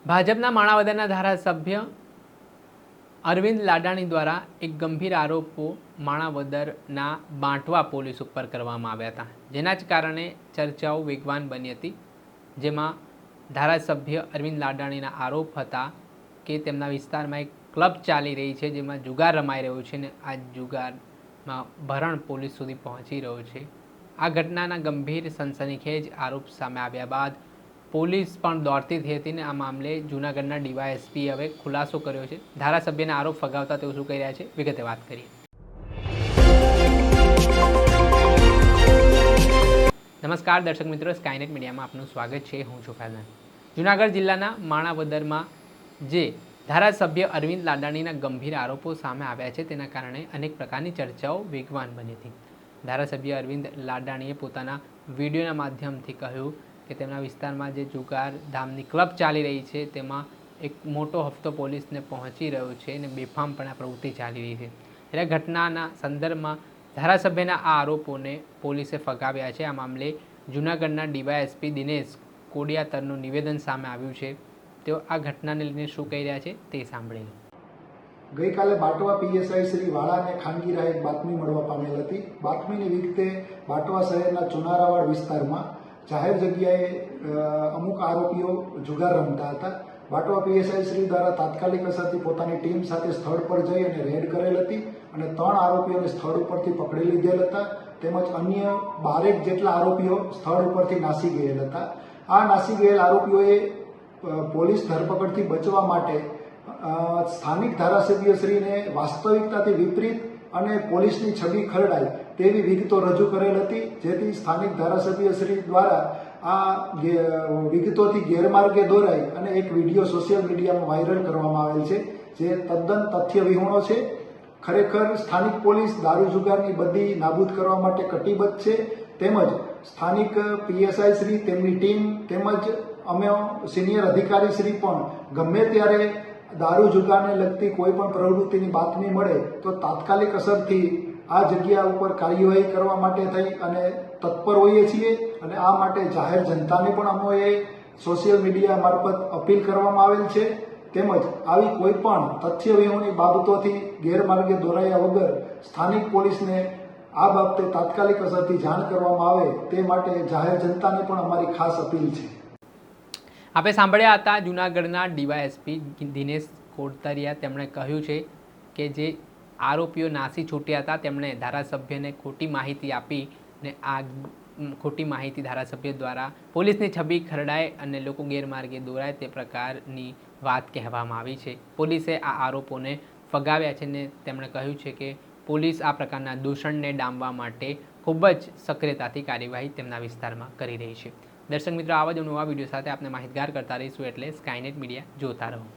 ભાજપના માણાવદરના ધારાસભ્ય અરવિંદ લાડાણી દ્વારા એક ગંભીર આરોપો માણાવદરના બાંટવા પોલીસ ઉપર કરવામાં આવ્યા હતા, જેના જ કારણે ચર્ચાઓ વેગવાન બની હતી। જેમાં ધારાસભ્ય અરવિંદ લાડાણીના આરોપ હતા કે તેમના વિસ્તારમાં એક ક્લબ ચાલી રહી છે, જેમાં જુગાર રમાઈ રહ્યો છે અને આ જુગારમાં ભરણ પોલીસ સુધી પહોંચી રહ્યો છે। આ ઘટનાના ગંભીર સનસનીખેજ આરોપ સામે આવ્યા બાદ પોલીસ પણ દોડતી થઈ હતી અને આ મામલે જૂનાગઢના ડીવાયએસપી હવે ખુલાસો કર્યો છે। ધારાસભ્યના આરોપ ફગાવતા તેઓ શું કહી રહ્યા છે, વિગતે વાત કરીએ। નમસ્કાર દર્શક મિત્રો, સ્કાયનેટ મીડિયામાં આપનું સ્વાગત છે। હું છું ફૈઝાન। જૂનાગઢ જિલ્લાના માણાવદરમાં જે ધારાસભ્ય અરવિંદ લાડાણીના ગંભીર આરોપો સામે આવ્યા છે, તેના કારણે અનેક પ્રકારની ચર્ચાઓ વેગવાન બની હતી। ધારાસભ્ય અરવિંદ લાડાણીએ પોતાના વિડીયોના માધ્યમથી કહ્યું કે તેમના વિસ્તારમાં જે જુગાર ધામની ક્લબ ચાલી રહી છે, તેમાં એક મોટો હપ્તો પોલીસને પહોંચી રહ્યો છે અને બેફામપણા પ્રવૃત્તિ ચાલી રહી છે। ત્યારે ઘટનાના સંદર્ભમાં ધારાસભ્યના આ આરોપોને પોલીસે ફગાવ્યા છે। આ મામલે જૂનાગઢના ડીવાયએસપી દિનેશ કોડિયાતરનું નિવેદન સામે આવ્યું છે। તેઓ આ ઘટનાને લઈને શું કહી રહ્યા છે તે સાંભળીએ। ગઈકાલે બાટવા પીએસઆઈ શ્રી વાળાને ખાનગી રાહે બાતમી મળવા પામેલ હતી। બાતમીની વિગતે બાટવા શહેરના ચુનારાવાડ વિસ્તારમાં જાહેર જગ્યાએ અમુક આરોપીઓ જુગાર રમતા હતા। બાટવા પીએસઆઈ શ્રી દ્વારા તાત્કાલિક અસરથી પોતાની ટીમ સાથે સ્થળ પર જઈ અને રેડ કરેલ હતી અને 3 આરોપીઓને સ્થળ ઉપરથી પકડી લીધેલ હતા, તેમજ અન્ય 12 જેટલા આરોપીઓ સ્થળ ઉપરથી નાસી ગયેલ હતા। આ નાસી ગયેલ આરોપીઓએ પોલીસ ધરપકડથી બચવા માટે સ્થાનિક ધારાસભ્યશ્રીને વાસ્તવિકતાથી વિપરીત અને પોલીસની છબી ખરડાય તેવી વિગતો રજૂ કરેલ હતી, જેથી સ્થાનિક ધારાસભ્યશ્રી દ્વારા આ વિગતોથી ગેરમાર્ગે દોરાઈ અને એક વિડીયો સોશિયલ મીડિયામાં વાયરલ કરવામાં આવેલ છે, જે તદ્દન તથ્યવિહોણો છે। ખરેખર સ્થાનિક પોલીસ દારૂ જુગારની બધી નાબૂદ કરવા માટે કટિબદ્ધ છે, તેમજ સ્થાનિક પીએસઆઈ શ્રી, તેમની ટીમ તેમજ અમે સિનિયર અધિકારી શ્રી પણ ગમે ત્યારે દારૂ જુગારને લગતી કોઈ પણ પ્રવૃત્તિની બાતમી મળે તો તાત્કાલિક અસરથી આ જગ્યા ઉપર કાર્યવાહી કરવા માટે થઈ અને તત્પર હોઈએ છીએ અને આ માટે જાહેર જનતાને પણ અમોએ સોશિયલ મીડિયા મારફત અપીલ કરવામાં આવેલ છે, તેમજ આવી કોઈ પણ તથ્યવિહોણી બાબતોથી ગેરમાર્ગે દોરાયા વગર સ્થાનિક પોલીસને આ બાબતે તાત્કાલિક અસરથી જાણ કરવામાં આવે તે માટે જાહેર જનતાને પણ અમારી ખાસ અપીલ છે। આપણે સાંભળ્યા હતા જૂનાગઢના ડીવાયએસપી દિનેશ કોડિયાતર। તેમણે કહ્યું છે કે જે આરોપીઓ નાસી છૂટ્યા હતા, તેમણે ધારાસભ્યને ખોટી માહિતી આપી અને આ ખોટી માહિતી ધારાસભ્ય દ્વારા પોલીસની છબી ખરડાય અને લોકો ગેરમાર્ગે દોરાય તે પ્રકારની વાત કહેવામાં આવી છે। પોલીસે આ આરોપોને ફગાવ્યા છે અને તેમણે કહ્યું છે કે પોલીસ આ પ્રકારના દૂષણને ડામવા માટે ખૂબ જ સક્રિયતાથી કાર્યવાહી તેમના વિસ્તારમાં કરી રહી છે। દર્શક મિત્રો, આવા જ નવા વિડીયો સાથે આપણે માહિતગાર કરતા રહીશું, એટલે સ્કાયનેટ મીડિયા જોતા રહો।